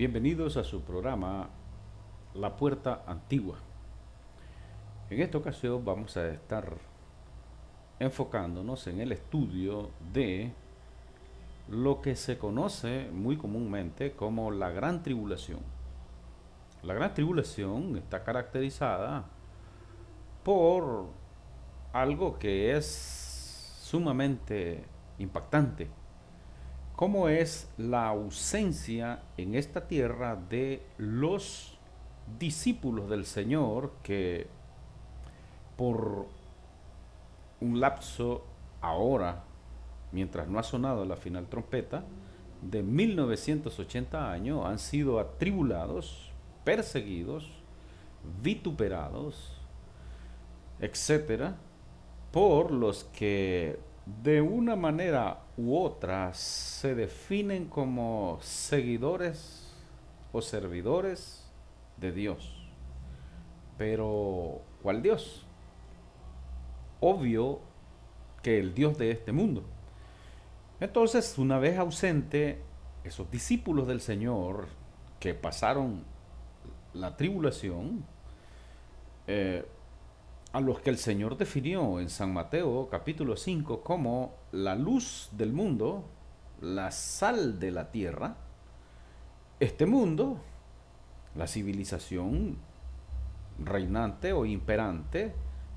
Bienvenidos a su programa La Puerta Antigua. En esta ocasión vamos a estar enfocándonos en el estudio de lo que se conoce muy comúnmente como la Gran Tribulación. La Gran Tribulación está caracterizada por algo que es sumamente impactante, como es la ausencia en esta tierra de los discípulos del Señor que por un lapso ahora, mientras no ha sonado la final trompeta, de 1980 años han sido atribulados, perseguidos, vituperados, etcétera, por los que de una manera u otra se definen como seguidores o servidores de Dios. Pero, ¿cuál Dios? Obvio que el Dios de este mundo. Entonces, una vez ausente, esos discípulos del Señor que pasaron la tribulación, a los que el Señor definió en San Mateo capítulo 5 como la luz del mundo, la sal de la tierra, este mundo, la civilización reinante o imperante,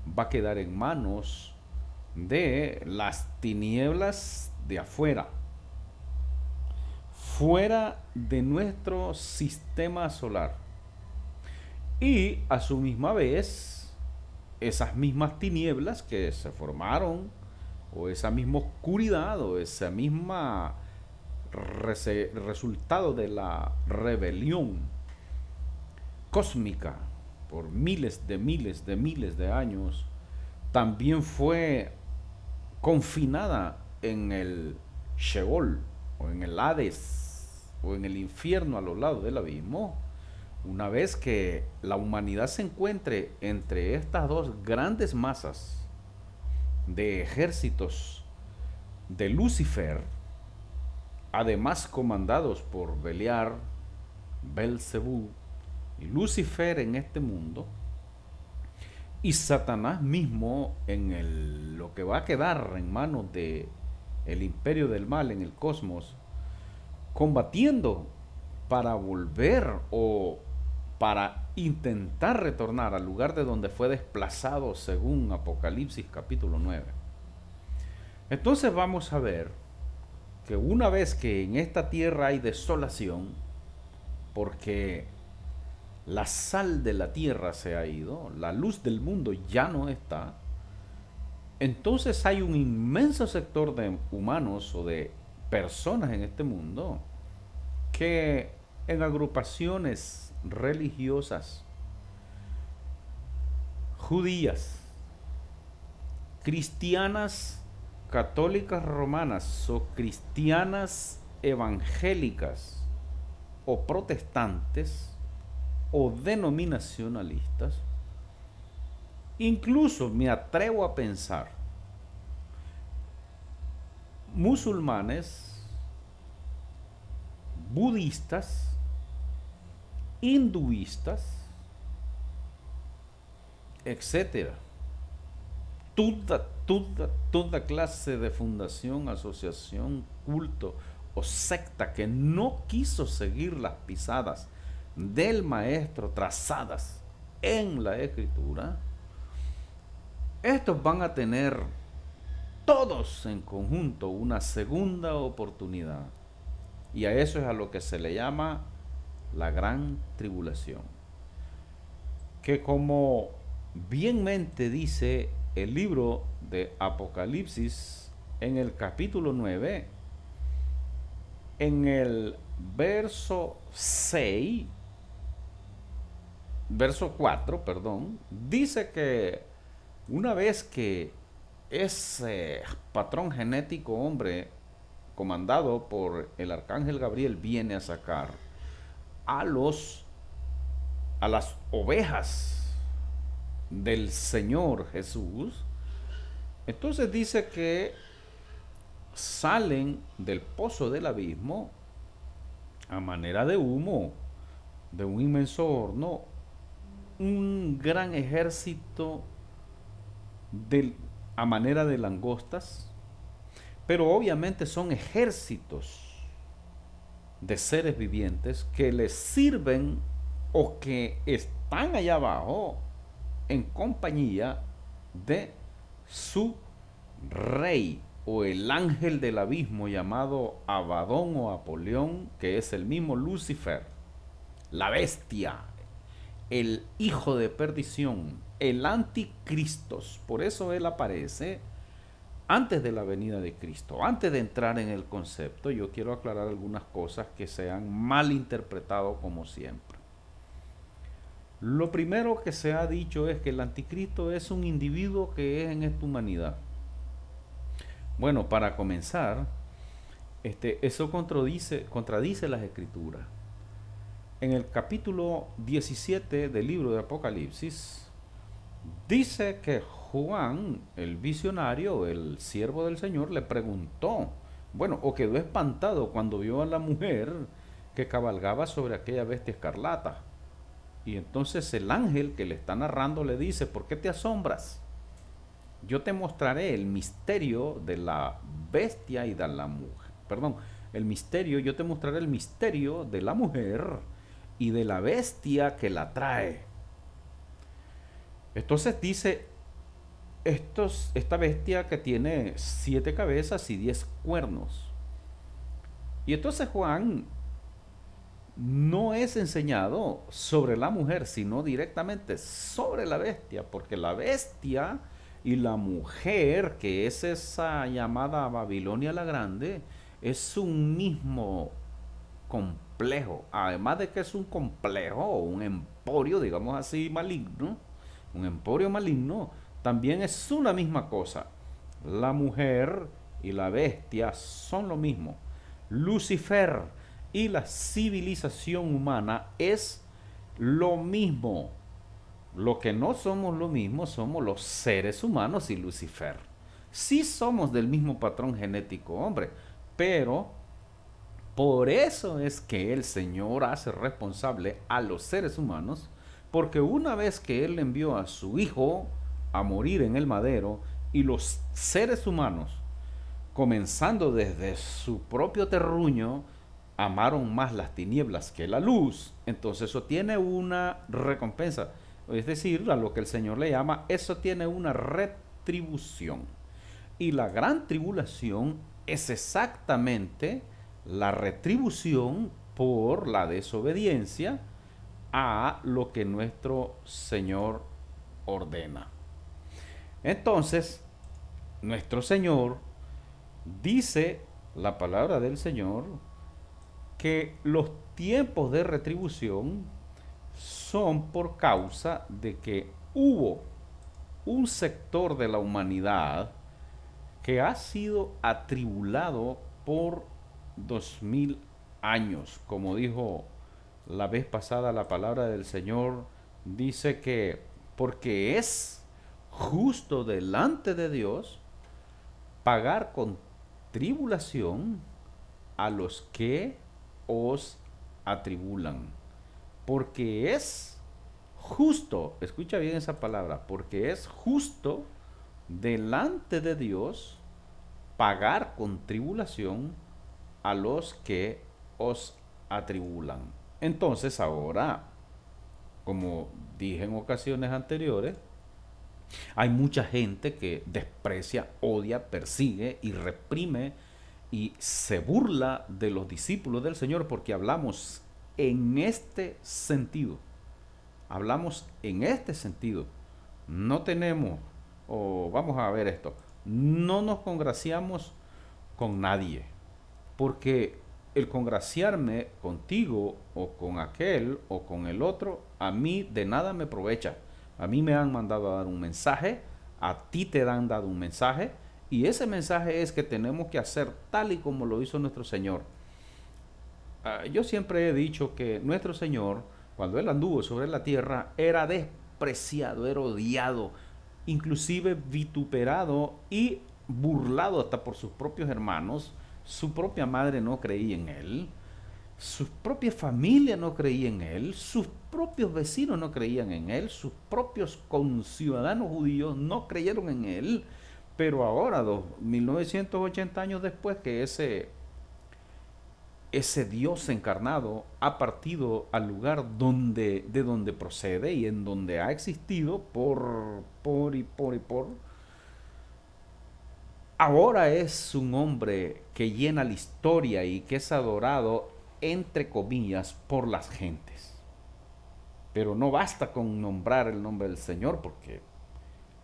va a quedar en manos de las tinieblas de afuera, fuera de nuestro sistema solar. Y a su misma vez, esas mismas tinieblas que se formaron, o esa misma oscuridad, o esa misma resultado de la rebelión cósmica por miles de años, también fue confinada en el Sheol, o en el Hades, o en el infierno a los lados del abismo. Una vez que la humanidad se encuentre entre estas dos grandes masas de ejércitos de Lucifer, además comandados por Beliar, Belcebú y Lucifer en este mundo, y Satanás mismo en lo que va a quedar en manos de el imperio del mal en el cosmos, combatiendo para volver o para intentar retornar al lugar de donde fue desplazado según Apocalipsis capítulo 9. Entonces vamos a ver que una vez que en esta tierra hay desolación, porque la sal de la tierra se ha ido, la luz del mundo ya no está, entonces hay un inmenso sector de humanos o de personas en este mundo que en agrupaciones religiosas judías, cristianas, católicas romanas o cristianas evangélicas o protestantes o denominacionalistas, incluso me atrevo a pensar musulmanes, budistas, hinduistas, etcétera. Toda clase de fundación, asociación, culto o secta que no quiso seguir las pisadas del maestro trazadas en la escritura, estos van a tener todos en conjunto una segunda oportunidad. Y a eso es a lo que se le llama la gran tribulación. Que como bienmente dice el libro de Apocalipsis en el capítulo 9, en el verso 6, verso 4, perdón, dice que una vez que ese patrón genético hombre comandado por el arcángel Gabriel viene a sacar a las ovejas del Señor Jesús, entonces dice que salen del pozo del abismo a manera de humo, de un inmenso horno, un gran ejército de, a manera de langostas, pero obviamente son ejércitos de seres vivientes que les sirven o que están allá abajo en compañía de su rey o el ángel del abismo llamado Abadón o Apolión, que es el mismo Lucifer, la bestia, el hijo de perdición, el anticristo. Por eso él aparece antes de la venida de Cristo. Antes de entrar en el concepto, yo quiero aclarar algunas cosas que se han mal interpretado como siempre. Lo primero que se ha dicho es que el anticristo es un individuo que es en esta humanidad. Bueno, para comenzar, eso contradice las escrituras. En el capítulo 17 del libro de Apocalipsis, dice que Juan, el visionario, el siervo del Señor, le preguntó, bueno, o quedó espantado cuando vio a la mujer que cabalgaba sobre aquella bestia escarlata. Y entonces el ángel que le está narrando le dice, ¿por qué te asombras? Yo te mostraré el misterio de la bestia y de la mujer. Perdón, yo te mostraré el misterio de la mujer y de la bestia que la trae. Entonces dice, esta bestia que tiene 7 cabezas y 10 cuernos. Y entonces Juan no es enseñado sobre la mujer, sino directamente sobre la bestia, porque la bestia y la mujer, que es esa llamada Babilonia la Grande, es un mismo complejo. Además de que es un complejo o un emporio, digamos así, maligno, un emporio maligno, también es una misma cosa. La mujer y la bestia son lo mismo. Lucifer y la civilización humana es lo mismo. Lo que no somos lo mismo somos los seres humanos y Lucifer. Sí somos del mismo patrón genético, hombre, pero por eso es que el Señor hace responsable a los seres humanos, porque una vez que Él envió a su Hijo a morir en el madero y los seres humanos, comenzando desde su propio terruño, amaron más las tinieblas que la luz, entonces eso tiene una recompensa. Es decir, a lo que el Señor le llama, eso tiene una retribución. Y la gran tribulación es exactamente la retribución por la desobediencia a lo que nuestro Señor ordena. Entonces, nuestro Señor dice, la palabra del Señor, que los tiempos de retribución son por causa de que hubo un sector de la humanidad que ha sido atribulado por 2000 años. Como dijo la vez pasada la palabra del Señor, dice que porque es justo delante de Dios pagar con tribulación a los que os atribulan. Porque es justo, escucha bien esa palabra, porque es justo delante de Dios pagar con tribulación a los que os atribulan. Entonces ahora, como dije en ocasiones anteriores, hay mucha gente que desprecia, odia, persigue y reprime y se burla de los discípulos del Señor porque hablamos en este sentido. Hablamos en este sentido. No tenemos, o vamos a ver esto, no nos congraciamos con nadie. Porque el congraciarme contigo o con aquel o con el otro, a mí de nada me aprovecha. A mí me han mandado a dar un mensaje, a ti te han dado un mensaje, y ese mensaje es que tenemos que hacer tal y como lo hizo nuestro Señor. Yo siempre he dicho que nuestro Señor, cuando Él anduvo sobre la tierra, era despreciado, era odiado, inclusive vituperado y burlado hasta por sus propios hermanos. Su propia madre no creía en Él. Su propia familia no creía en él, sus propios vecinos no creían en él, sus propios conciudadanos judíos no creyeron en él. Pero ahora, 1980 años después que ese Dios encarnado ha partido al lugar de donde procede y en donde ha existido por, ahora es un hombre que llena la historia y que es adorado, entre comillas, por las gentes. Pero no basta con nombrar el nombre del Señor, porque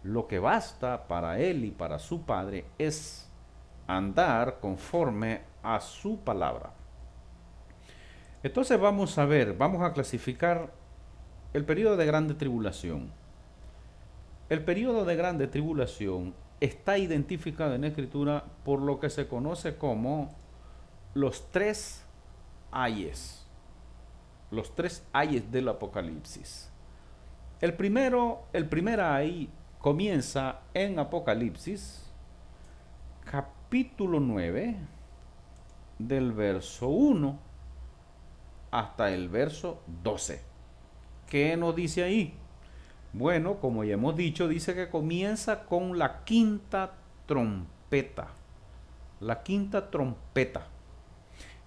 lo que basta para él y para su Padre es andar conforme a su palabra. Entonces vamos a ver, vamos a clasificar el periodo de grande tribulación. El periodo de grande tribulación está identificado en la Escritura por lo que se conoce como los tres ayes. Los tres ayes del Apocalipsis. El primer ay comienza en Apocalipsis, capítulo 9, del verso 1 hasta el verso 12. ¿Qué nos dice ahí? Bueno, como ya hemos dicho, dice que comienza con la quinta trompeta. La quinta trompeta.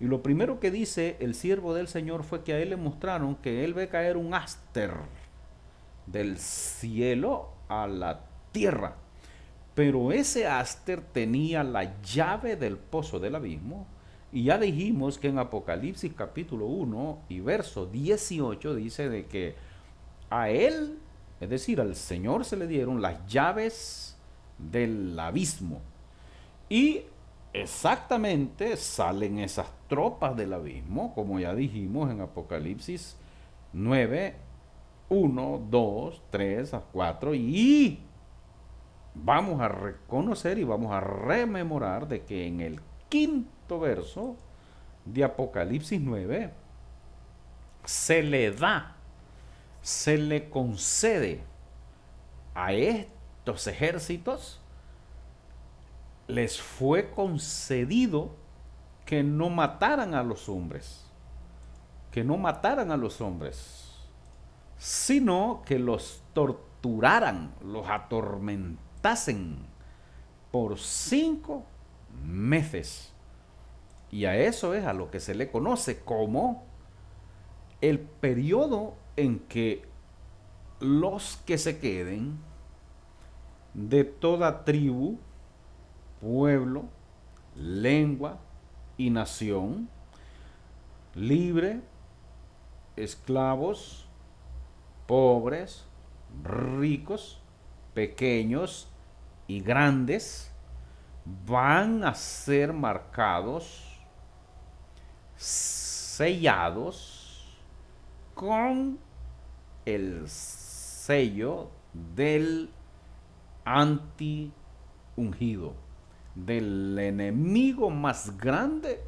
Y lo primero que dice el siervo del Señor fue que a él le mostraron que él ve caer un áster del cielo a la tierra. Pero ese áster tenía la llave del pozo del abismo. Y ya dijimos que en Apocalipsis capítulo 1 y verso 18 dice de que a él, es decir, al Señor se le dieron las llaves del abismo. Y exactamente salen esas tropas del abismo, como ya dijimos en Apocalipsis 9, 1, 2, 3, 4, y vamos a reconocer y vamos a rememorar de que en el quinto verso de Apocalipsis 9 se le da, se le concede a estos ejércitos, les fue concedido que no mataran a los hombres, que no mataran a los hombres, sino que los torturaran, los atormentasen por 5 meses. Y a eso es a lo que se le conoce como el periodo en que los que se queden de toda tribu, pueblo, lengua y nación, libre, esclavos, pobres, ricos, pequeños y grandes, van a ser marcados, sellados con el sello del anti ungido, del enemigo más grande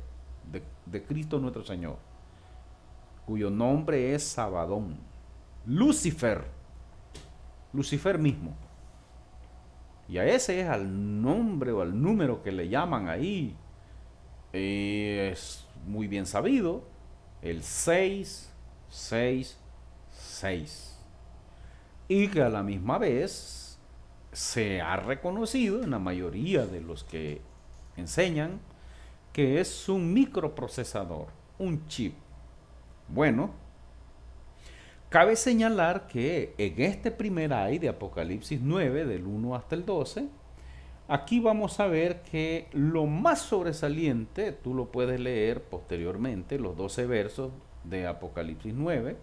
de Cristo nuestro Señor, cuyo nombre es Sabadón, Lucifer mismo. Y a ese es al nombre o al número que le llaman ahí. Es muy bien sabido, el 666. Y que a la misma vez se ha reconocido en la mayoría de los que enseñan que es un microprocesador, un chip. Bueno, cabe señalar que en este primer ay de Apocalipsis 9, del 1 hasta el 12, aquí vamos a ver que lo más sobresaliente, tú lo puedes leer posteriormente, los 12 versos de Apocalipsis 9,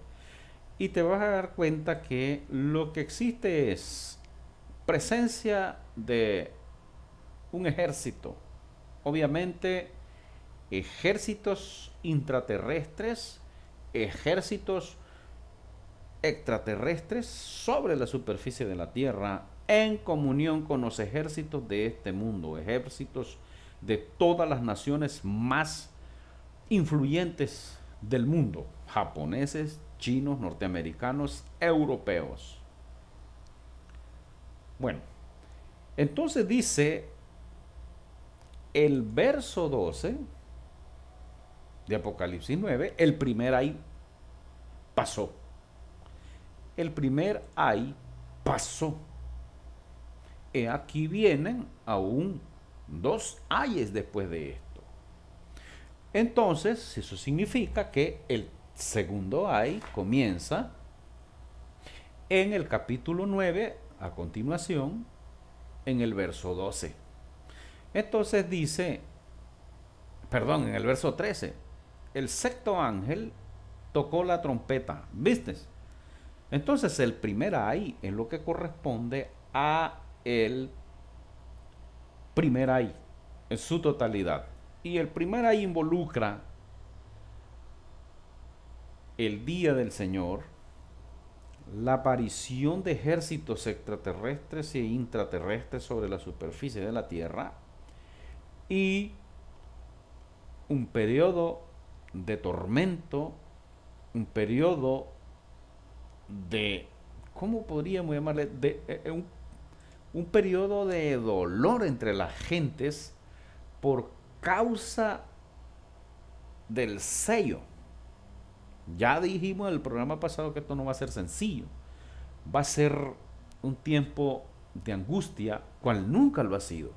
y te vas a dar cuenta que lo que existe es presencia de un ejército, obviamente ejércitos intraterrestres, ejércitos extraterrestres sobre la superficie de la Tierra, en comunión con los ejércitos de este mundo, ejércitos de todas las naciones más influyentes del mundo, japoneses, chinos, norteamericanos, europeos. Bueno, entonces dice el verso 12, de Apocalipsis 9, el primer ay pasó. El primer ay pasó. Aquí vienen aún dos ayes después de esto. Entonces, eso significa que el segundo ay comienza en el capítulo 9, a continuación, en el verso 12. Entonces dice, perdón, en el verso 13, el sexto ángel tocó la trompeta, ¿viste? Entonces el primer ay es lo que corresponde a el primer ay en su totalidad. Y el primer ay involucra el día del Señor, la aparición de ejércitos extraterrestres e intraterrestres sobre la superficie de la Tierra y un periodo de tormento, un periodo de, ¿cómo podríamos llamarle? Un periodo de dolor entre las gentes por causa del sello. Ya dijimos en el programa pasado que esto no va a ser sencillo. Va a ser un tiempo de angustia, cual nunca lo ha sido.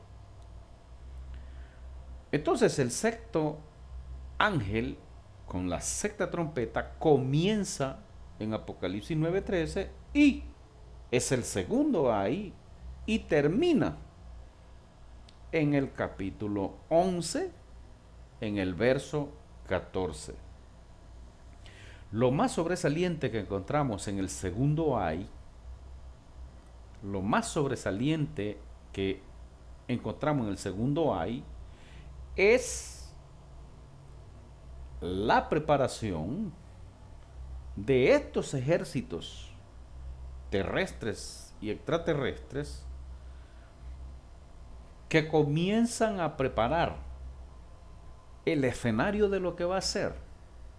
Entonces el sexto ángel, con la sexta trompeta, comienza en Apocalipsis 9:13 y es el segundo ahí y termina en el capítulo 11, en el verso 14. Lo más sobresaliente que encontramos en el segundo ay, lo más sobresaliente que encontramos en el segundo ay, es la preparación de estos ejércitos terrestres y extraterrestres que comienzan a preparar el escenario de lo que va a ser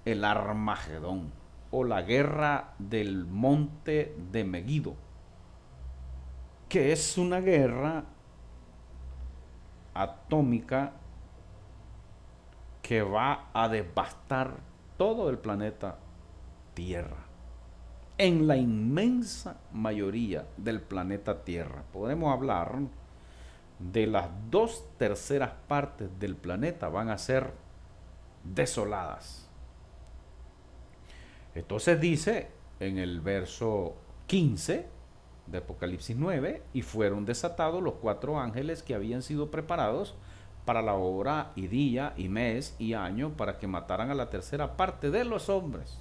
el Armagedón o la guerra del monte de Megiddo, que es una guerra atómica que va a devastar todo el planeta Tierra. En la inmensa mayoría del planeta Tierra. Podemos hablar de las 2/3 partes del planeta van a ser desoladas. Entonces dice en el verso 15 de Apocalipsis 9, y fueron desatados los 4 ángeles que habían sido preparados para la hora y día y mes y año para que mataran a la 1/3 parte de los hombres.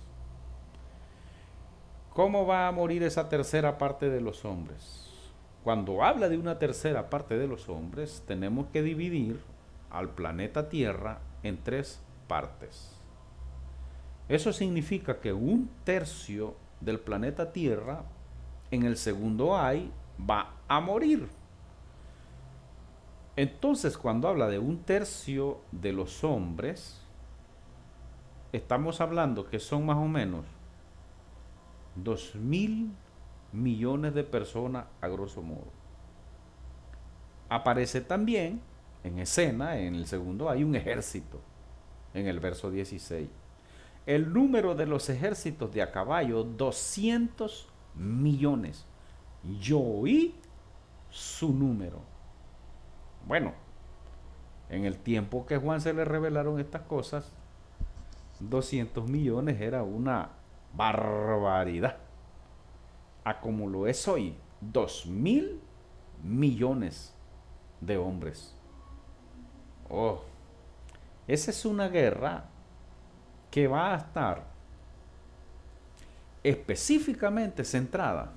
¿Cómo va a morir esa 1/3 parte de los hombres? Cuando habla de una 1/3 parte de los hombres, tenemos que dividir al planeta Tierra en 3 partes. Eso significa que 1/3 del planeta Tierra en el segundo ay va a morir. Entonces, cuando habla de 1/3 de los hombres, estamos hablando que son más o menos 2.000 millones de personas a grosso modo. Aparece también en escena, en el segundo hay un ejército, en el verso 16. El número de los ejércitos de a caballo, 200 millones. Yo oí su número. Bueno, en el tiempo que a Juan se le revelaron estas cosas, 200 millones era una barbaridad. A como lo es hoy, 2.000 millones de hombres. Oh, esa es una guerra que va a estar específicamente centrada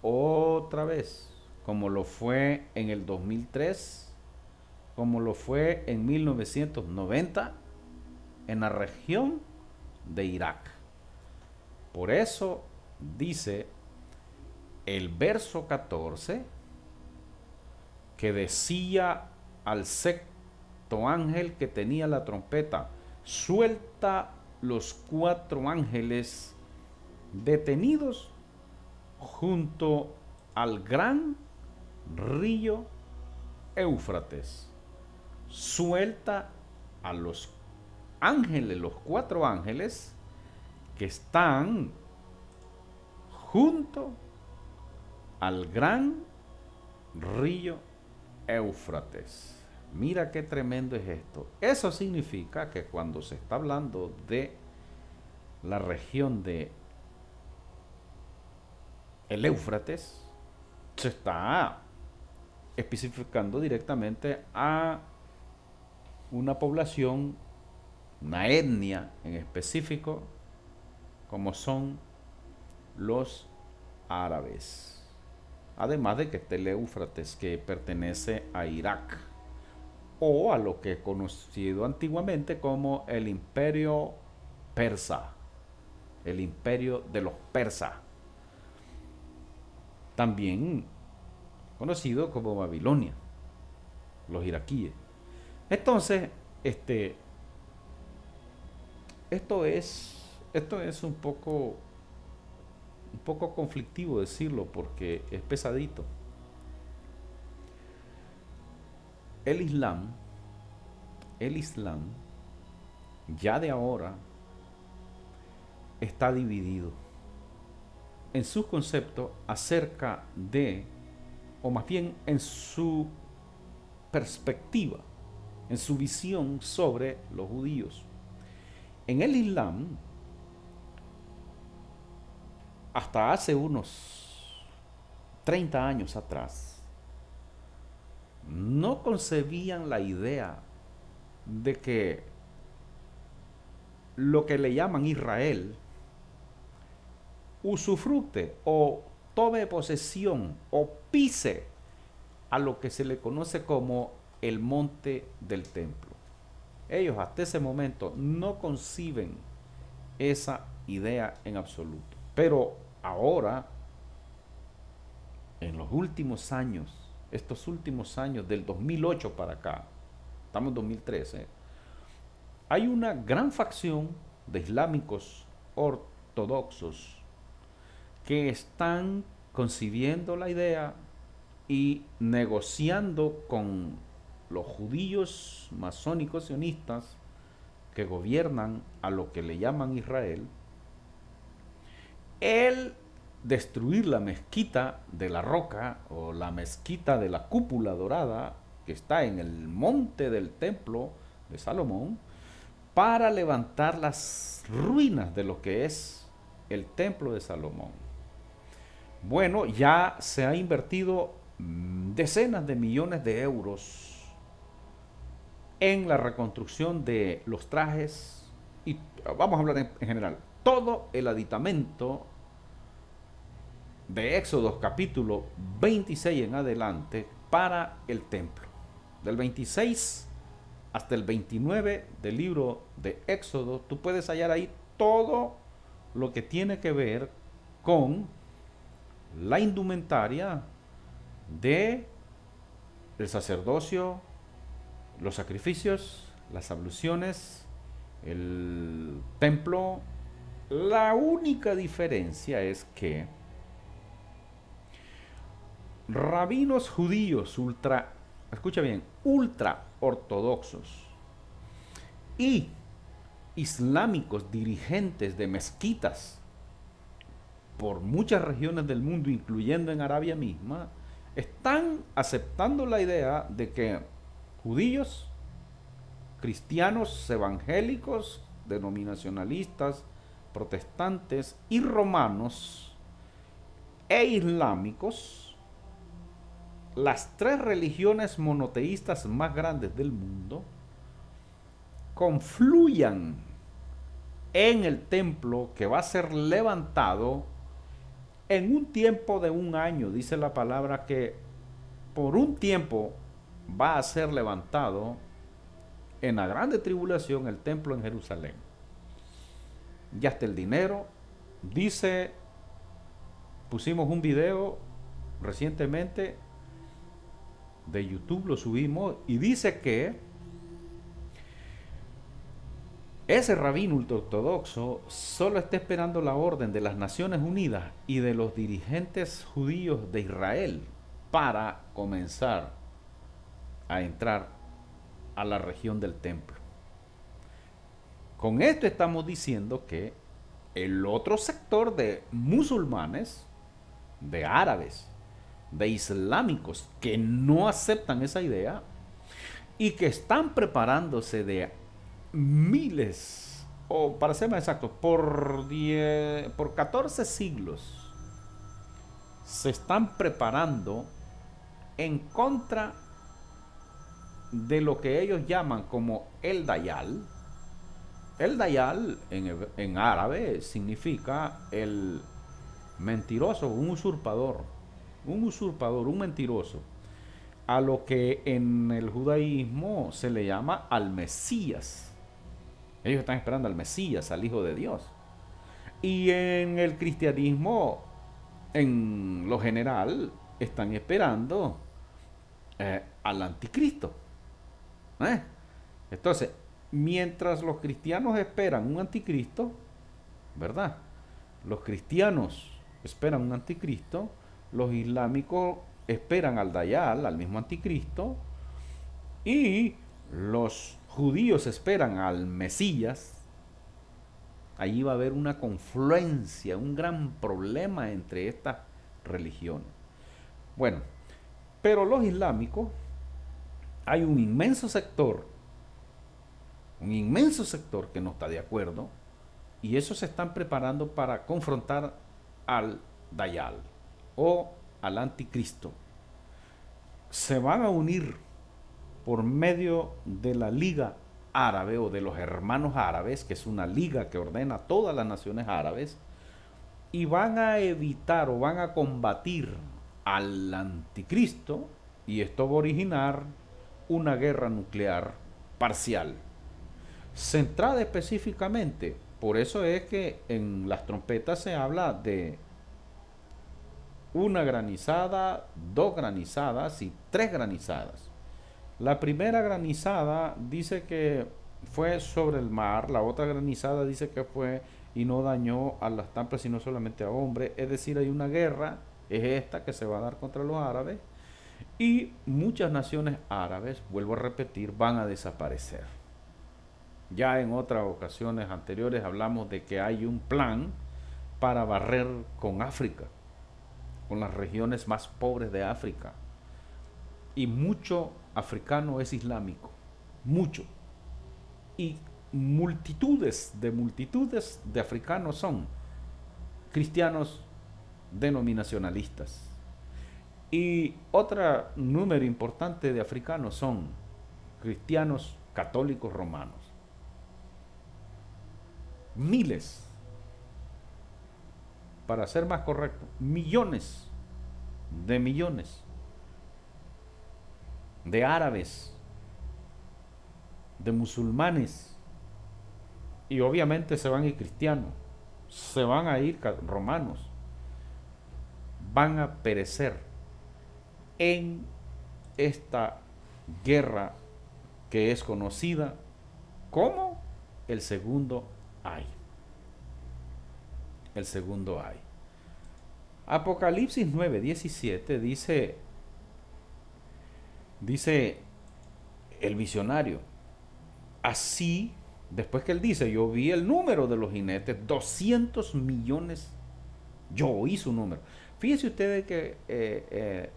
otra vez, como lo fue en el 2003, como lo fue en 1990, en la región de Irak. Por eso dice el verso 14 que decía al sexto ángel que tenía la trompeta: suelta los 4 ángeles detenidos junto al gran río Éufrates. Suelta a los ángeles, los 4 ángeles que están junto al gran río Éufrates. Mira qué tremendo es esto. Eso significa que cuando se está hablando de la región de el Éufrates, se está especificando directamente a una población, una etnia en específico, como son los árabes. Además de que este el Éufrates, que pertenece a Irak, o a lo que es conocido antiguamente como el imperio persa, el imperio de los persas, también conocido como Babilonia, los iraquíes. Entonces, esto es un poco conflictivo decirlo porque es pesadito. El Islam ya de ahora está dividido en sus conceptos acerca de, o más bien en su perspectiva, en su visión sobre los judíos. En el Islam, hasta hace unos 30 años atrás, no concebían la idea de que lo que le llaman Israel usufructe o tome posesión o pise a lo que se le conoce como el monte del templo. Ellos hasta ese momento no conciben esa idea en absoluto. Pero ahora, en los últimos años, estos últimos años del 2008 para acá, estamos en 2013, hay una gran facción de islámicos ortodoxos que están concibiendo la idea y negociando con los judíos masónicos sionistas que gobiernan a lo que le llaman Israel, el destruir la mezquita de la roca o la mezquita de la cúpula dorada que está en el monte del templo de Salomón, para levantar las ruinas de lo que es el templo de Salomón. Bueno, ya se ha invertido decenas de millones de euros en la reconstrucción de los trajes y vamos a hablar en general, todo el aditamento de Éxodo capítulo 26 en adelante para el templo. Del 26 hasta el 29 del libro de Éxodo, tú puedes hallar ahí todo lo que tiene que ver con la indumentaria de el sacerdocio, los sacrificios, las abluciones, el templo. La única diferencia es que rabinos judíos escucha bien, ultra ortodoxos y islámicos dirigentes de mezquitas por muchas regiones del mundo, incluyendo en Arabia misma, están aceptando la idea de que judíos, cristianos, evangélicos, denominacionalistas, protestantes y romanos e islámicos, las 3 religiones monoteístas más grandes del mundo, confluyan en el templo que va a ser levantado en un tiempo de 1 año. Dice la palabra que por un tiempo va a ser levantado en la grande tribulación el templo en Jerusalén. Ya está el dinero. Dice, pusimos un video recientemente de YouTube, lo subimos, y dice que ese rabino ultraortodoxo solo está esperando la orden de las Naciones Unidas y de los dirigentes judíos de Israel para comenzar a entrar a la región del templo. Con esto estamos diciendo que el otro sector de musulmanes, de árabes, de islámicos que no aceptan esa idea y que están preparándose de miles, o para ser más exacto, por 14 siglos, se están preparando en contra de lo que ellos llaman como el Dayal. El Dayal en árabe significa el mentiroso, un usurpador, un mentiroso, a lo que en el judaísmo se le llama al Mesías. Ellos están esperando al Mesías, al Hijo de Dios. Y en el cristianismo, en lo general, están esperando al anticristo. ¿Eh? Entonces, mientras los cristianos esperan un anticristo, ¿verdad? Los cristianos esperan un anticristo, los islámicos esperan al Dayal, al mismo anticristo, y los judíos esperan al Mesías. Allí va a haber una confluencia, un gran problema entre estas religiones. Bueno, pero los islámicos, hay un inmenso sector que no está de acuerdo, y esos se están preparando para confrontar al Dayal o al anticristo. Se van a unir por medio de la Liga Árabe o de los Hermanos Árabes, que es una liga que ordena a todas las naciones árabes, y van a evitar o van a combatir al anticristo, y esto va a originar una guerra nuclear parcial, centrada específicamente. Por eso es que en las trompetas se habla de una granizada, 2 granizadas y 3 granizadas. La primera granizada dice que fue sobre el mar, la otra granizada dice que fue y no dañó a las tampas sino solamente a hombres. Es decir, hay una guerra, es esta que se va a dar contra los árabes, y muchas naciones árabes, vuelvo a repetir, van a desaparecer. Ya en otras ocasiones anteriores hablamos de que hay un plan para barrer con África, con las regiones más pobres de África. Y mucho africano es islámico, mucho. Y multitudes de africanos son cristianos denominacionalistas. Y otro número importante de africanos son cristianos católicos romanos. Miles, para ser más correcto, millones de árabes, de musulmanes, y obviamente se van a ir cristianos, se van a ir romanos, van a perecer en esta guerra que es conocida como el segundo ay. El segundo ay. Apocalipsis 9:17 dice el visionario, así, después que él dice, yo vi el número de los jinetes, 200 millones, yo oí su número. Fíjense ustedes que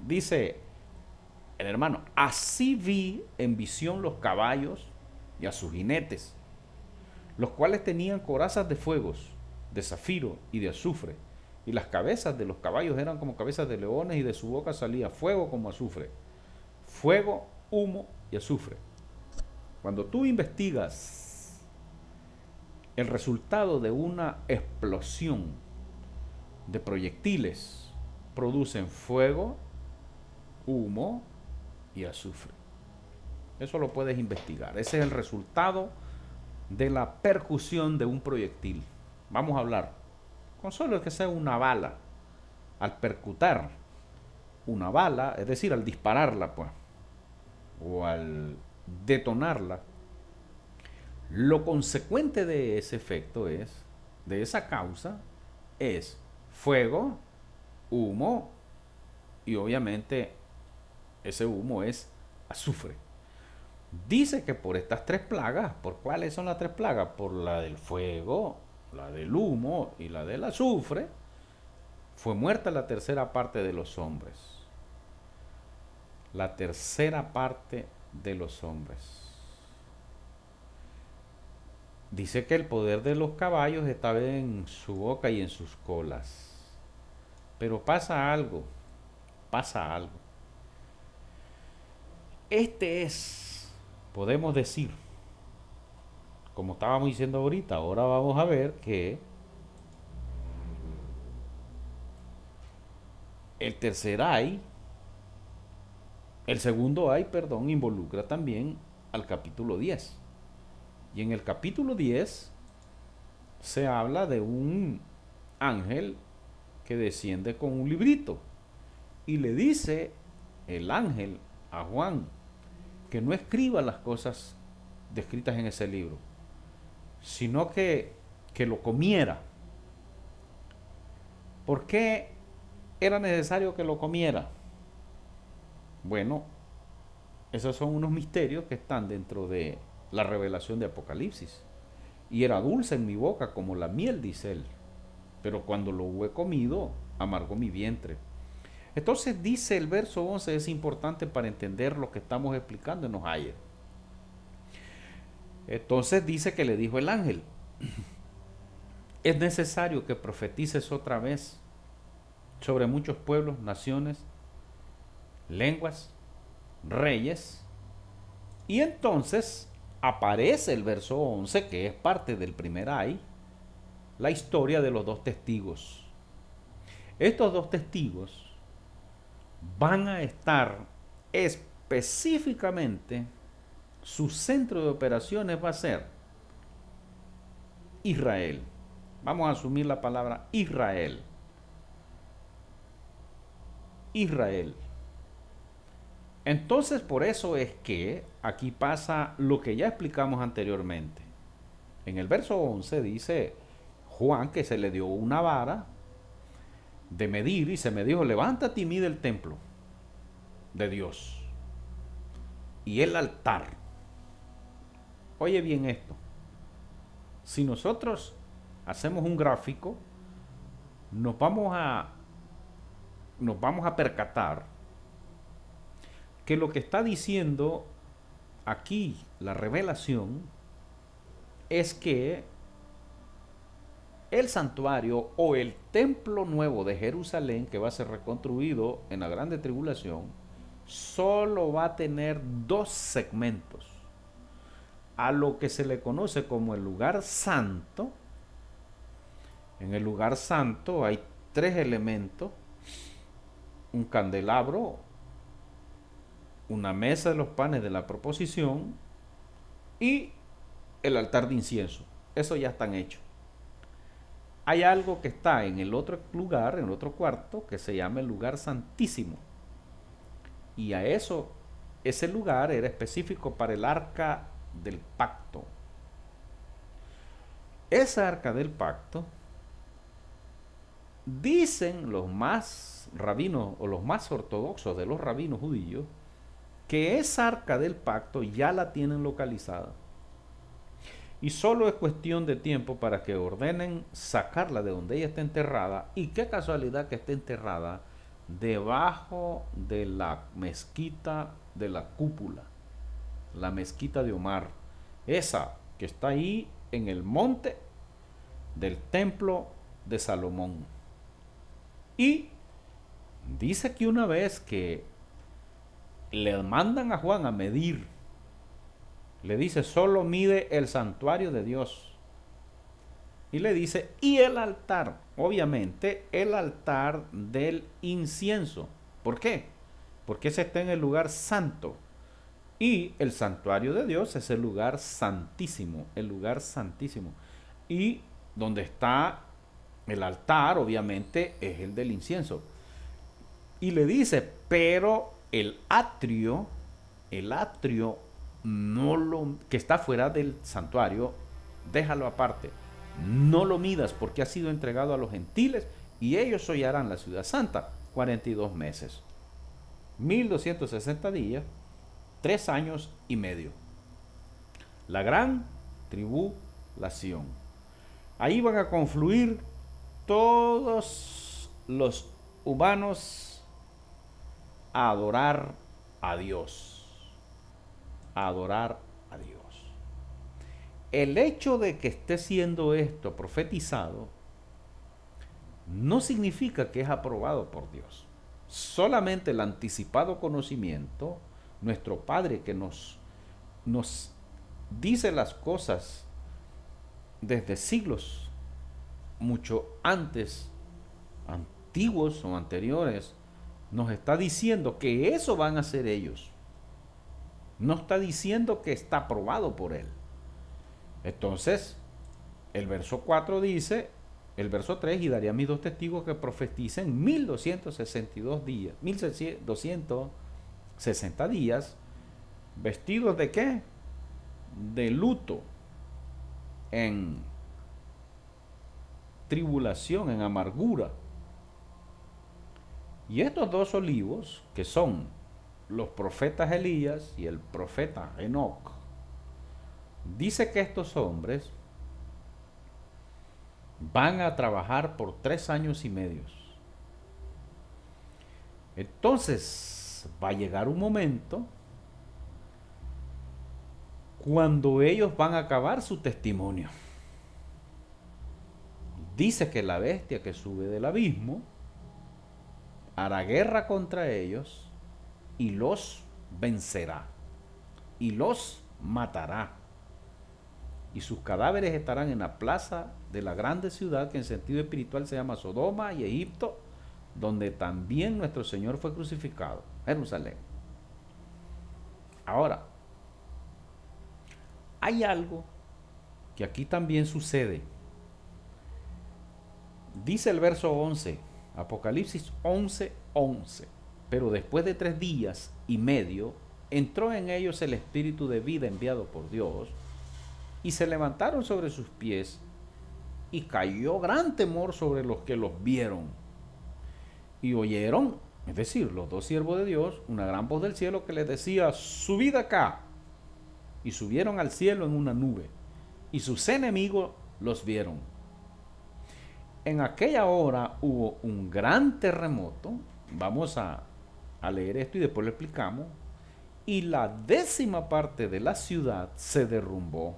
dice el hermano, así vi en visión los caballos y a sus jinetes, los cuales tenían corazas de fuegos, de zafiro y de azufre, y las cabezas de los caballos eran como cabezas de leones, y de su boca salía fuego como azufre. Fuego, humo y azufre. Cuando tú investigas el resultado de una explosión de proyectiles, producen fuego, humo y azufre. Eso lo puedes investigar. Ese es el resultado de la percusión de un proyectil. Vamos a hablar con solo el que sea una bala. Al percutar una bala, es decir, al dispararla, pues, o al detonarla, lo consecuente de ese efecto es, de esa causa, es fuego, humo, y obviamente ese humo es azufre. Dice que por estas tres plagas, ¿por cuáles son las tres plagas? Por la del fuego, la del humo y la del azufre, fue muerta la tercera parte de los hombres. La tercera parte de los hombres. Dice que el poder de los caballos estaba en su boca y en sus colas. Pero pasa algo, pasa algo. Este es, podemos decir, como estábamos diciendo ahorita, ahora vamos a ver que el tercer ay, el segundo ay, perdón, involucra también al capítulo 10. Y en el capítulo 10 se habla de un ángel que desciende con un librito y le dice el ángel a Juan que no escriba las cosas descritas en ese libro, sino que lo comiera. ¿Por qué era necesario que lo comiera? Bueno, esos son unos misterios que están dentro de la revelación de Apocalipsis. Y era dulce en mi boca como la miel, dice él, pero cuando lo hube comido, amargó mi vientre. Entonces dice el verso 11, es importante para entender lo que estamos explicando en Ohaye. Entonces dice que le dijo el ángel, es necesario que profetices otra vez sobre muchos pueblos, naciones, lenguas, reyes. Y entonces aparece el verso 11, que es parte del primer ay, la historia de los dos testigos. Estos dos testigos van a estar específicamente, su centro de operaciones va a ser Israel. Vamos a asumir la palabra Israel. Israel. Entonces, por eso es que aquí pasa lo que ya explicamos anteriormente. En el verso 11 dice Juan que se le dio una vara de medir y se me dijo, levántate y mide el templo de Dios y el altar. Oye bien esto. Si nosotros hacemos un gráfico, nos vamos a percatar que lo que está diciendo aquí la revelación es que el santuario o el templo nuevo de Jerusalén, que va a ser reconstruido en la grande tribulación, solo va a tener dos segmentos. A lo que se le conoce como el lugar santo. En el lugar santo hay tres elementos: un candelabro, una mesa de los panes de la proposición y el altar de incienso. Eso ya están hechos. Hay algo que está en el otro lugar, en el otro cuarto, que se llama el lugar santísimo. Y a eso, ese lugar era específico para el arca del pacto. Esa arca del pacto, dicen los más rabinos o los más ortodoxos de los rabinos judíos, que esa arca del pacto ya la tienen localizada. Y solo es cuestión de tiempo para que ordenen sacarla de donde ella está enterrada. Y qué casualidad que esté enterrada debajo de la mezquita de la cúpula, la mezquita de Omar, esa que está ahí en el monte del templo de Salomón. Y dice que una vez que le mandan a Juan a medir, le dice, solo mide el santuario de Dios. Y le dice, y el altar, obviamente el altar del incienso. ¿Por qué? Porque ese está en el lugar santo. Y el santuario de Dios es el lugar santísimo, el lugar santísimo. Y donde está el altar, obviamente, es el del incienso. Y le dice, pero el atrio que está fuera del santuario, déjalo aparte. No lo midas porque ha sido entregado a los gentiles y ellos hollarán la ciudad santa 42 meses. 1260 días 3 años y medio. La gran tribulación. Ahí van a confluir todos los humanos a adorar a Dios. A adorar a Dios. El hecho de que esté siendo esto profetizado no significa que es aprobado por Dios. Solamente el anticipado conocimiento, nuestro Padre que nos dice las cosas desde siglos mucho antes, antiguos o anteriores, nos está diciendo que eso van a hacer ellos. No está diciendo que está aprobado por Él. Entonces, el verso 4 dice, el verso 3, y daré a mis 2 testigos que profeticen 1262 días, 1260 días, vestidos ¿de qué? De luto, en tribulación, en amargura. Y estos 2 olivos, que son los profetas Elías y el profeta Enoc, dice que estos hombres van a trabajar por 3 años y medio. Entonces va a llegar un momento cuando ellos van a acabar su testimonio. Dice que la bestia que sube del abismo hará guerra contra ellos y los vencerá y los matará. Y sus cadáveres estarán en la plaza de la grande ciudad que en sentido espiritual se llama Sodoma y Egipto, donde también nuestro Señor fue crucificado, Jerusalén. Ahora, hay algo que aquí también sucede. Dice el verso 11, Apocalipsis 11:11, pero después de 3 días y medio entró en ellos el espíritu de vida enviado por Dios, y se levantaron sobre sus pies, y cayó gran temor sobre los que los vieron. Y oyeron, es decir, los 2 siervos de Dios, una gran voz del cielo que les decía, subid acá. Y subieron al cielo en una nube, y sus enemigos los vieron. En aquella hora hubo un gran terremoto. Vamos a leer esto y después lo explicamos. Y la 10ª parte de la ciudad se derrumbó.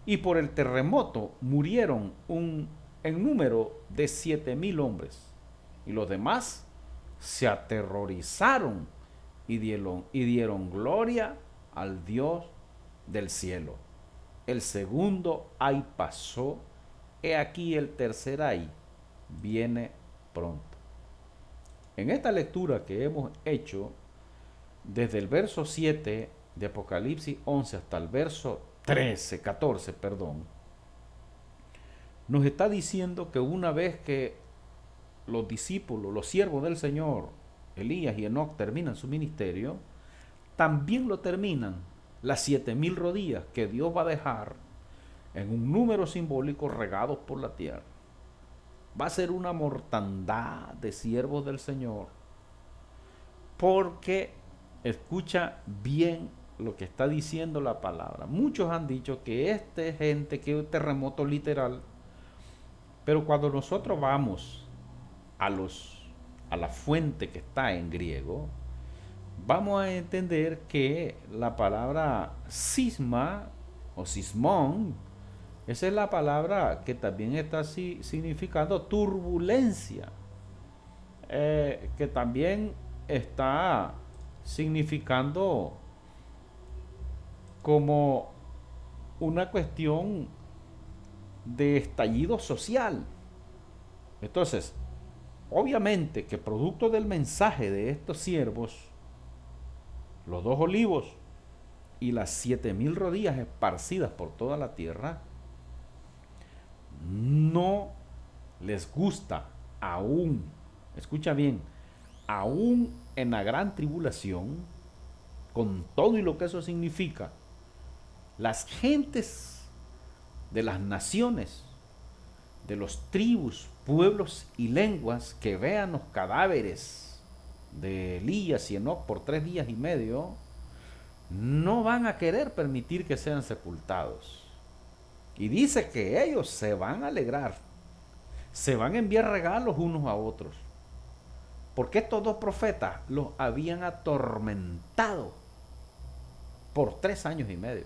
Y por el terremoto murieron en número de 7,000 hombres. Y los demás se aterrorizaron y dieron gloria al Dios del cielo. El segundo ay pasó, he aquí el tercer ay viene pronto. En esta lectura que hemos hecho, desde el verso 7 de Apocalipsis 11 hasta el verso 14, nos está diciendo que una vez que los discípulos, los siervos del Señor, Elías y Enoc, terminan su ministerio, también lo terminan las 7,000 rodillas que Dios va a dejar en un número simbólico regados por la tierra. Va a ser una mortandad de siervos del Señor, porque escucha bien lo que está diciendo la palabra. Muchos han dicho que que es un terremoto literal, pero cuando nosotros vamos a la fuente que está en griego, vamos a entender que la palabra cisma o sismón, esa es la palabra que también está significando turbulencia, que también está significando como una cuestión de estallido social. Entonces, obviamente que producto del mensaje de estos siervos, los 2 olivos y las 7,000 rodillas esparcidas por toda la tierra, no les gusta aún, escucha bien, aún en la gran tribulación, con todo y lo que eso significa, las gentes de las naciones, de los tribus, pueblos y lenguas que vean los cadáveres de Elías y Enoc por 3 días y medio, no van a querer permitir que sean sepultados. Y dice que ellos se van a alegrar, se van a enviar regalos unos a otros, porque estos dos profetas los habían atormentado por 3 años y medio.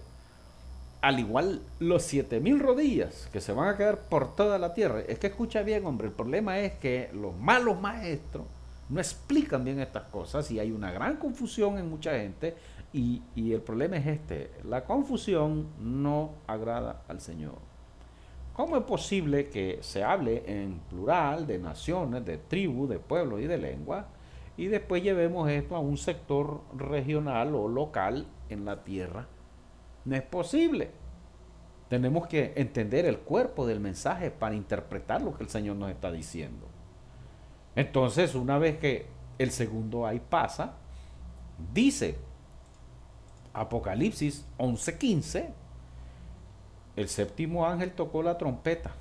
Al igual los 7000 rodillas que se van a quedar por toda la tierra. Es que escucha bien, hombre, el problema es que los malos maestros no explican bien estas cosas y hay una gran confusión en mucha gente y el problema es este: la confusión no agrada al Señor. ¿Cómo es posible que se hable en plural de naciones, de tribus, de pueblos y de lengua y después llevemos esto a un sector regional o local en la tierra? No es posible. Tenemos que entender el cuerpo del mensaje para interpretar lo que el Señor nos está diciendo. Entonces, una vez que el segundo ay pasa, dice Apocalipsis 11:15, el séptimo ángel tocó la trompeta.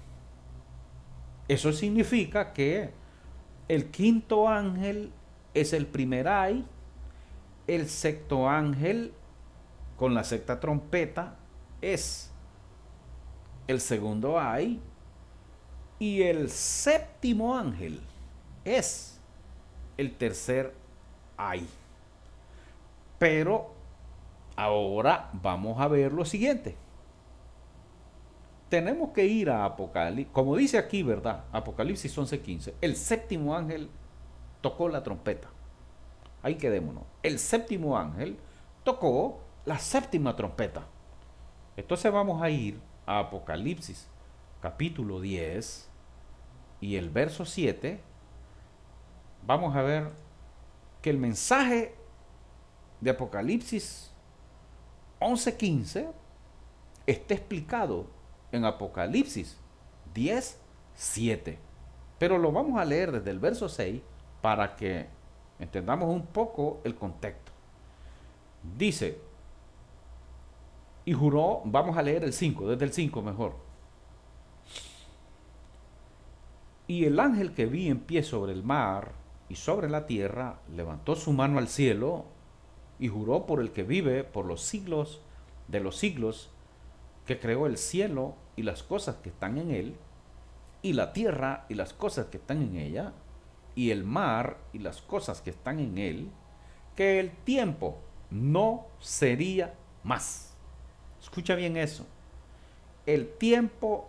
Eso significa que el quinto ángel es el primer ay, el sexto ángel con la sexta trompeta es el segundo ay y el séptimo ángel es el tercer ay. Pero ahora vamos a ver lo siguiente. Tenemos que ir a Apocalipsis, como dice aquí, ¿verdad? Apocalipsis 11:15. El séptimo ángel tocó la trompeta. Ahí quedémonos. El séptimo ángel tocó la séptima trompeta. Entonces vamos a ir a Apocalipsis capítulo 10 y el verso 7. Vamos a ver que el mensaje de Apocalipsis 11:15 está explicado en Apocalipsis 10:7. Pero lo vamos a leer desde el verso 6 para que entendamos un poco el contexto. Dice, y juró, vamos a leer el 5, desde el 5 mejor. Y el ángel que vi en pie sobre el mar y sobre la tierra levantó su mano al cielo y juró por el que vive por los siglos de los siglos, que creó el cielo y las cosas que están en él, y la tierra y las cosas que están en ella, y el mar y las cosas que están en él, que el tiempo no sería más. Escucha bien eso. El tiempo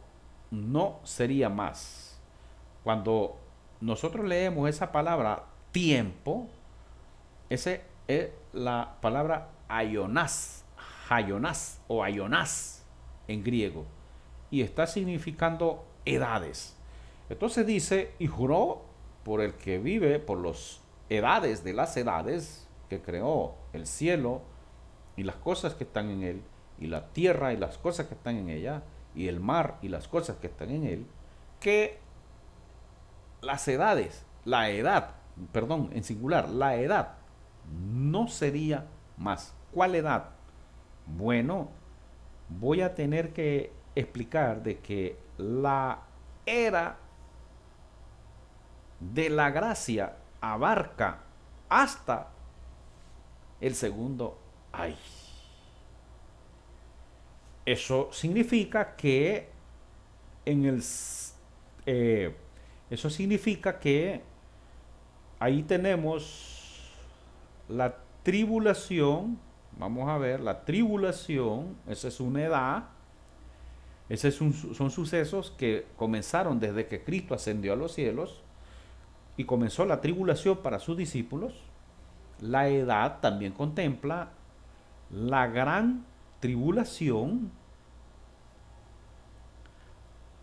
no sería más. Cuando nosotros leemos esa palabra tiempo, esa es la palabra ayonás o ayonás en griego, y está significando edades. Entonces dice, y juró por el que vive por las edades de las edades, que creó el cielo y las cosas que están en él, y la tierra y las cosas que están en ella, y el mar y las cosas que están en él, que las edades, en singular, la edad no sería más. ¿Cuál edad? Bueno, voy a tener que explicar de que la era de la gracia abarca hasta el segundo ay. Eso significa que eso significa que ahí tenemos la tribulación. Vamos a ver, la tribulación, esa es una edad. Son sucesos que comenzaron desde que Cristo ascendió a los cielos y comenzó la tribulación para sus discípulos. La edad también contempla la gran tribulación.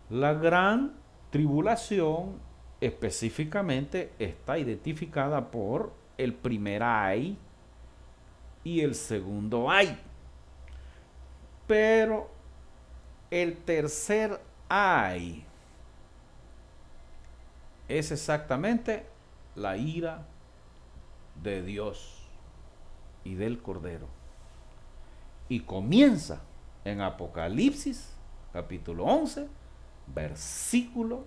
La gran tribulación específicamente está identificada por el primer ay y el segundo ay. Pero el tercer ay es exactamente la ira de Dios y del Cordero. Y comienza en Apocalipsis capítulo 11, versículo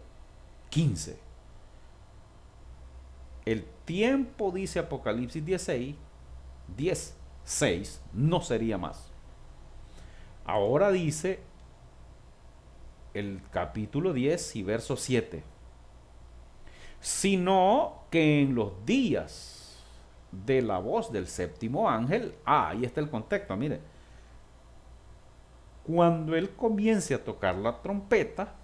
15. El tiempo, dice Apocalipsis 10, 6, no sería más. Ahora dice el capítulo 10 y verso 7, sino que en los días de la voz del séptimo ángel, ahí está el contexto, mire, cuando él comience a tocar la trompeta,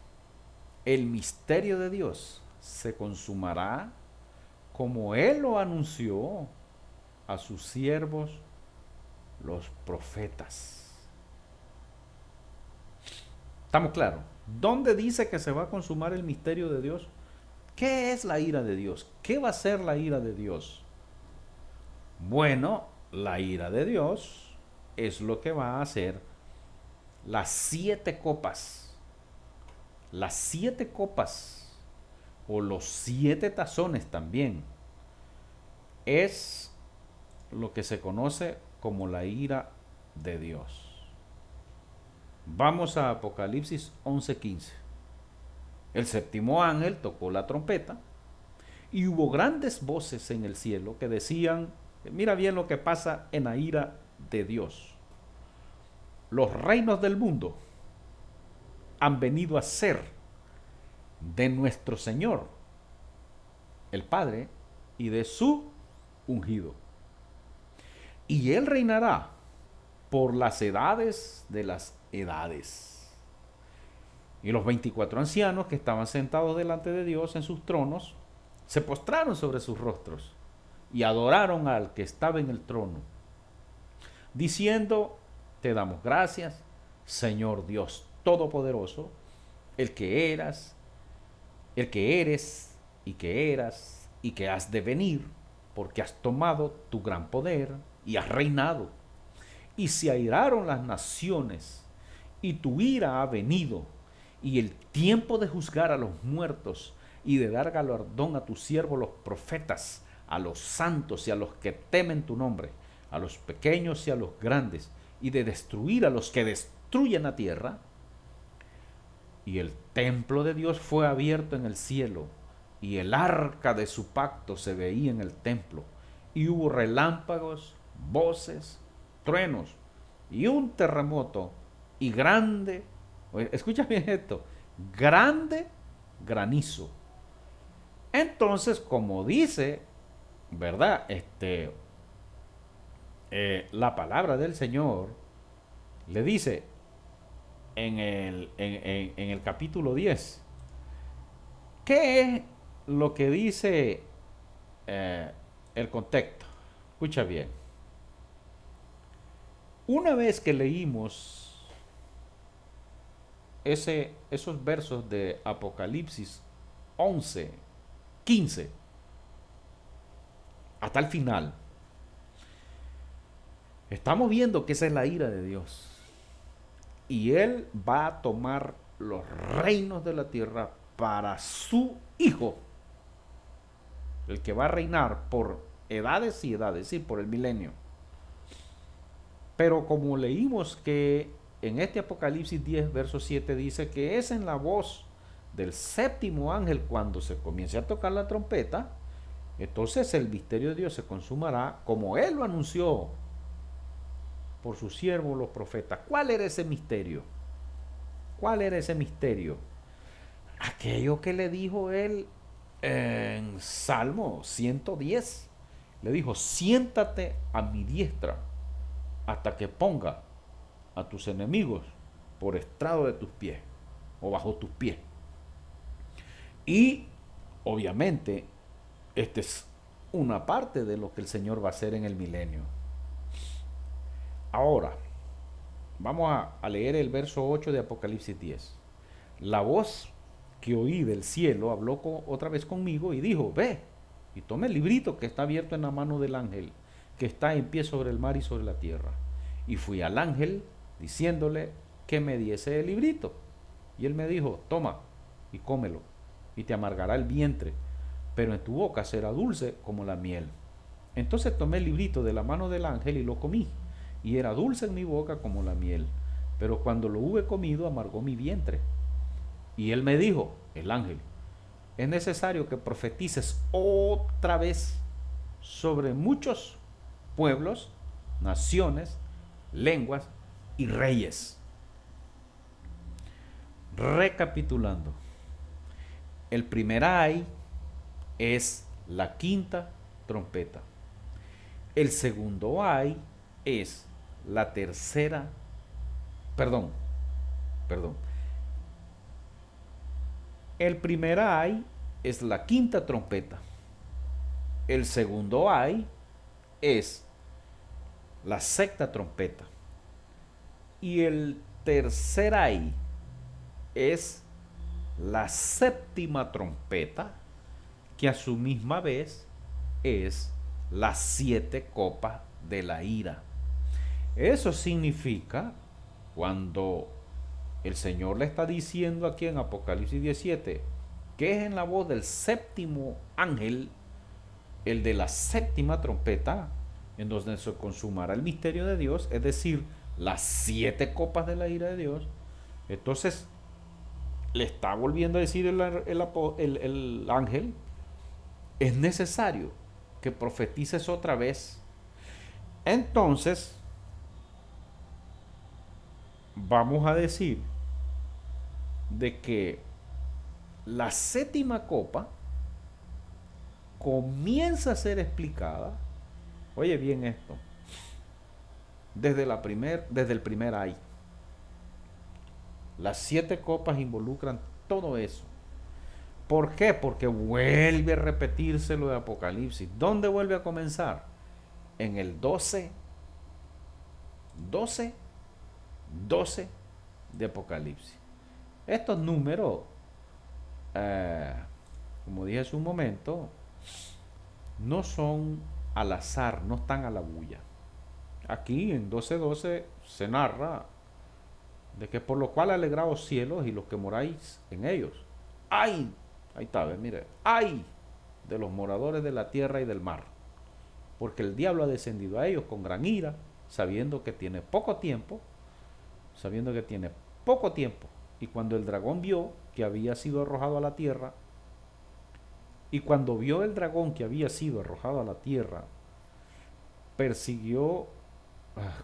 el misterio de Dios se consumará como él lo anunció a sus siervos los profetas. ¿Estamos claros? ¿Dónde dice que se va a consumar el misterio de Dios? ¿Qué es la ira de Dios? ¿Qué va a ser la ira de Dios? Bueno, la ira de Dios es lo que va a hacer las 7 copas. Las 7 copas o los 7 tazones también es lo que se conoce como la ira de Dios. Vamos a Apocalipsis 11:15. El séptimo ángel tocó la trompeta y hubo grandes voces en el cielo que decían, mira bien lo que pasa en la ira de Dios. Los reinos del mundo han venido a ser de nuestro Señor, el Padre, y de su ungido. Y él reinará por las edades de las edades. Y los 24 ancianos que estaban sentados delante de Dios en sus tronos se postraron sobre sus rostros y adoraron al que estaba en el trono, diciendo, te damos gracias, Señor Dios Todopoderoso, el que eras, el que eres y que eras y que has de venir, porque has tomado tu gran poder y has reinado. Y se airaron las naciones, y tu ira ha venido, y el tiempo de juzgar a los muertos y de dar galardón a tus siervos los profetas, a los santos y a los que temen tu nombre, a los pequeños y a los grandes, y de destruir a los que destruyen la tierra. Y el templo de Dios fue abierto en el cielo, y el arca de su pacto se veía en el templo, y hubo relámpagos, voces, truenos, y un terremoto, y grande, escucha bien esto, grande granizo. Entonces, como dice, ¿verdad? La palabra del Señor le dice en el capítulo 10, ¿qué es lo que dice el contexto? Escucha bien. Una vez que leímos esos versos de Apocalipsis 11, 15, hasta el final, estamos viendo que esa es la ira de Dios. Y Él va a tomar los reinos de la tierra para su Hijo, el que va a reinar por edades y edades, sí, por el milenio. Pero como leímos que en este Apocalipsis 10, verso 7 dice que es en la voz del séptimo ángel cuando se comience a tocar la trompeta, entonces el misterio de Dios se consumará como Él lo anunció por sus siervos los profetas. ¿Cuál era ese misterio? ¿Cuál era ese misterio? Aquello que le dijo Él en Salmo 110. Le dijo, siéntate a mi diestra hasta que ponga a tus enemigos por estrado de tus pies o bajo tus pies. Y obviamente esta es una parte de lo que el Señor va a hacer en el milenio. Ahora vamos a leer el verso 8 de Apocalipsis 10. La voz que oí del cielo habló otra vez conmigo y dijo, ve y toma el librito que está abierto en la mano del ángel que está en pie sobre el mar y sobre la tierra. Y fui al ángel diciéndole que me diese el librito. Y él me dijo, toma y cómelo, y te amargará el vientre, pero en tu boca será dulce como la miel. Entonces tomé el librito de la mano del ángel y lo comí, y era dulce en mi boca como la miel, pero cuando lo hube comido amargó mi vientre. Y él me dijo, el ángel, es necesario que profetices otra vez sobre muchos pueblos naciones, lenguas y reyes. Recapitulando, el primer ay es la quinta trompeta. El segundo ay es la tercera, perdón. El primer ay es la quinta trompeta. El segundo ay es la sexta trompeta. Y el tercer ay es la séptima trompeta, que a su misma vez es las 7 copas de la ira. Eso significa, cuando el Señor le está diciendo aquí en Apocalipsis 17, que es en la voz del séptimo ángel, el de la séptima trompeta, en donde se consumará el misterio de Dios, es decir, las 7 copas de la ira de Dios. Entonces le está volviendo a decir el ángel, es necesario que profetices otra vez. Entonces vamos a decir de que la séptima copa comienza a ser explicada, oye bien esto, desde el primer ay. Las 7 copas involucran todo eso. ¿Por qué? Porque vuelve a repetirse lo de Apocalipsis. ¿Dónde vuelve a comenzar? En el 12 de Apocalipsis. Estos números, como dije hace un momento, no son al azar, no están a la bulla. Aquí en 12:12 se narra de que por lo cual alegraos cielos y los que moráis en ellos. ¡Ay! Ahí está, mire. ¡Ay! De los moradores de la tierra y del mar. Porque el diablo ha descendido a ellos con gran ira, sabiendo que tiene poco tiempo. Y cuando el dragón vio que había sido arrojado a la tierra, persiguió,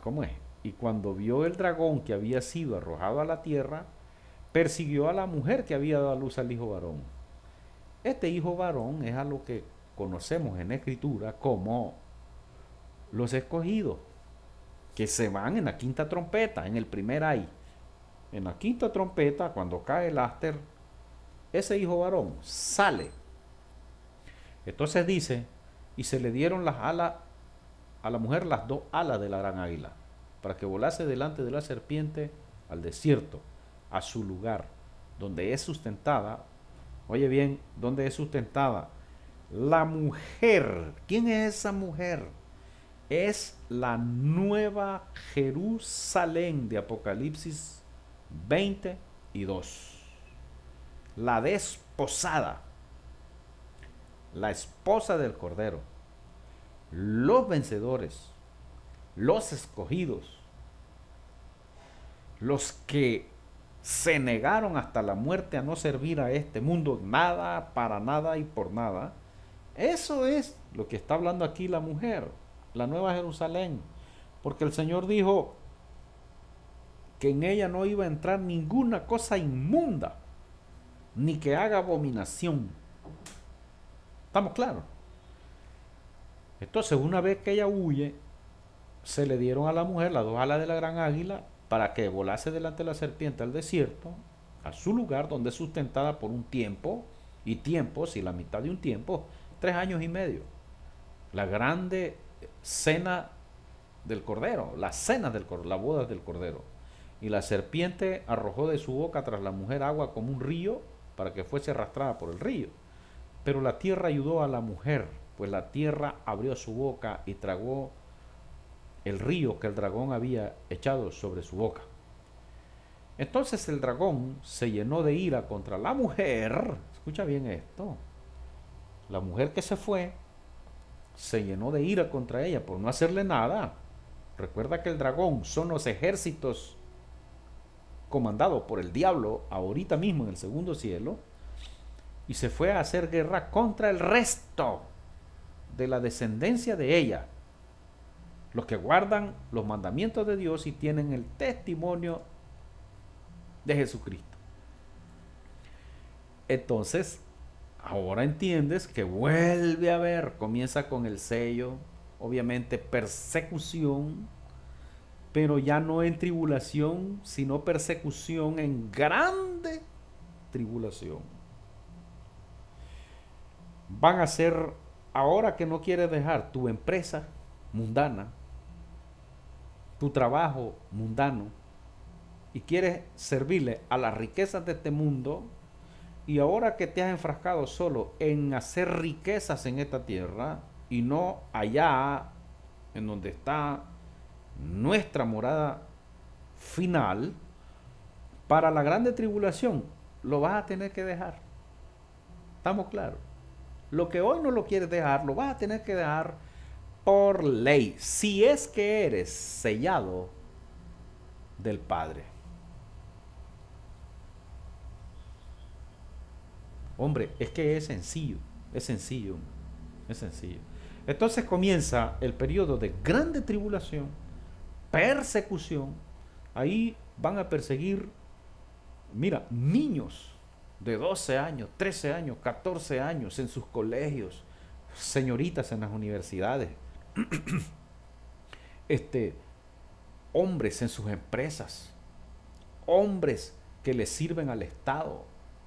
¿cómo es? Y cuando vio el dragón que había sido arrojado a la tierra, persiguió a la mujer que había dado a luz al hijo varón. Este hijo varón es a lo que conocemos en la Escritura como los escogidos, que se van en la quinta trompeta, en el primer ay. En la quinta trompeta, cuando cae el áster, ese hijo varón sale. Entonces dice, y se le dieron las alas a la mujer, las 2 alas de la gran águila, para que volase delante de la serpiente al desierto, a su lugar, donde es sustentada. Oye bien, ¿dónde es sustentada? La mujer. ¿Quién es esa mujer? Es la nueva Jerusalén de Apocalipsis 20:2. La desposada, la esposa del Cordero, los vencedores, los escogidos, los que se negaron hasta la muerte a no servir a este mundo nada, para nada y por nada. Eso es lo que está hablando aquí la mujer, la nueva Jerusalén, porque el Señor dijo que en ella no iba a entrar ninguna cosa inmunda, ni que haga abominación. ¿Estamos claros? Entonces, una vez que ella huye, se le dieron a la mujer las 2 alas de la gran águila para que volase delante de la serpiente al desierto, a su lugar donde es sustentada por un tiempo, y tiempos, y la mitad de un tiempo, 3 años y medio. La grande cena del Cordero, la cena del Cordero, la boda del Cordero. Y la serpiente arrojó de su boca tras la mujer agua como un río, para que fuese arrastrada por el río. Pero la tierra ayudó a la mujer, pues la tierra abrió su boca y tragó el río que el dragón había echado sobre su boca. Entonces el dragón se llenó de ira contra la mujer. Escucha bien esto. La mujer que se fue se llenó de ira contra ella por no hacerle nada. Recuerda que el dragón son los ejércitos comandados por el diablo ahorita mismo en el segundo cielo, y se fue a hacer guerra contra el resto de la descendencia de ella. los que guardan los mandamientos de Dios y tienen el testimonio de Jesucristo. Entonces, ahora entiendes que vuelve a haber, comienza con el sello, obviamente persecución, pero ya no en tribulación, sino persecución en grande tribulación. Van a ser, ahora que no quieres dejar tu empresa mundana, tu trabajo mundano, y quieres servirle a las riquezas de este mundo, y ahora que te has enfrascado solo en hacer riquezas en esta tierra y no allá en donde está nuestra morada final, para la grande tribulación lo vas a tener que dejar. ¿Estamos claros? Lo que hoy no lo quieres dejar, lo vas a tener que dejar por ley, si es que eres sellado del Padre. Hombre, es que es sencillo, es sencillo, es sencillo. Entonces comienza el periodo de grande tribulación, persecución. Ahí van a perseguir, mira, niños de 12 años, 13 años, 14 años en sus colegios, señoritas en las universidades, hombres en sus empresas, hombres que le sirven al Estado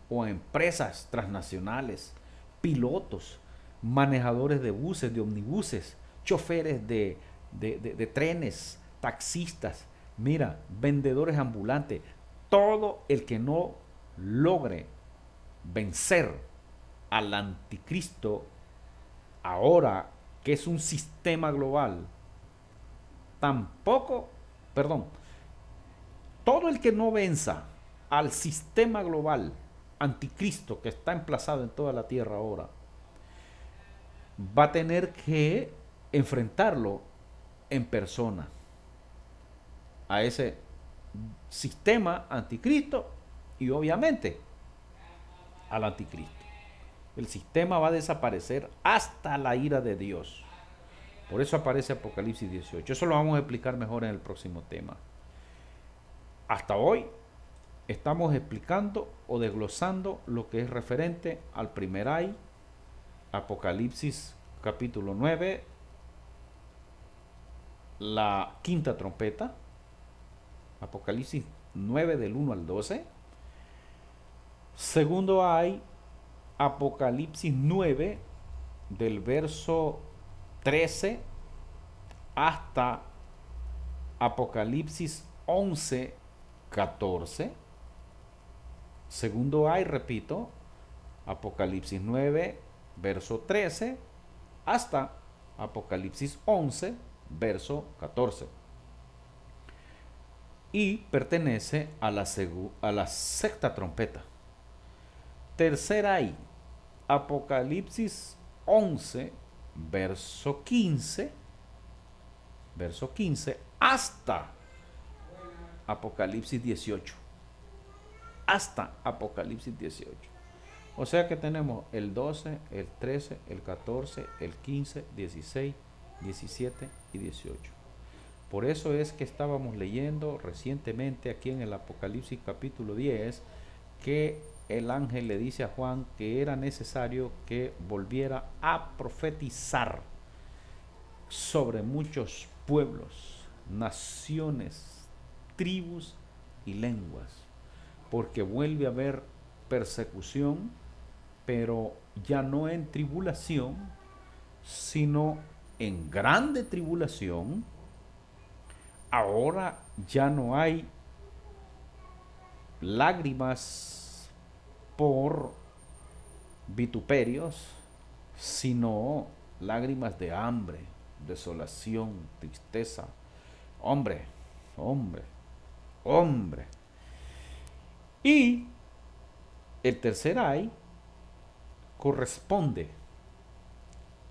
o a empresas transnacionales, pilotos, manejadores de buses, de omnibuses, choferes de trenes, taxistas, mira, vendedores ambulantes, todo el que no logre vencer al anticristo ahora que es un sistema global, tampoco, perdón, todo el que no venza al sistema global anticristo que está emplazado en toda la tierra ahora, va a tener que enfrentarlo en persona a ese sistema anticristo y obviamente al anticristo. El sistema va a desaparecer hasta la ira de Dios. Por eso aparece Apocalipsis 18. Eso lo vamos a explicar mejor en el próximo tema. Hasta hoy estamos explicando o desglosando lo que es referente al primer ay, Apocalipsis capítulo 9, la quinta trompeta, Apocalipsis 9 del 1 al 12. Segundo ay, Apocalipsis 9 del verso 13 hasta Apocalipsis 11, 14. Segundo hay, repito, Apocalipsis 9, verso 13 hasta Apocalipsis 11, verso 14. Y pertenece a la sexta trompeta. Tercera hay, Apocalipsis 11, verso 15, hasta Apocalipsis 18. Hasta Apocalipsis 18. O sea que tenemos el 12, el 13, el 14, el 15, 16, 17 y 18. Por eso es que estábamos leyendo recientemente aquí en el Apocalipsis capítulo 10 que el ángel le dice a Juan que era necesario que volviera a profetizar sobre muchos pueblos, naciones, tribus y lenguas, porque vuelve a haber persecución, pero ya no en tribulación, sino en grande tribulación. Ahora ya no hay lágrimas por vituperios, sino lágrimas de hambre, desolación, tristeza. Hombre, hombre, hombre. Y el tercer ay corresponde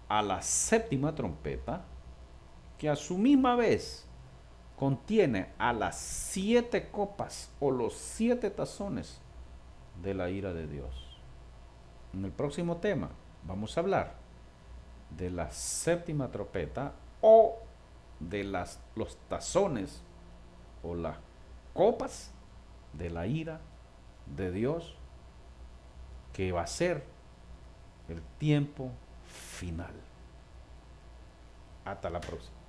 a la séptima trompeta, que a su misma vez contiene a las 7 copas o los 7 tazones de la ira de Dios. En el próximo tema vamos a hablar de la séptima trompeta o de los tazones o las copas de la ira de Dios, que va a ser el tiempo final. Hasta la próxima.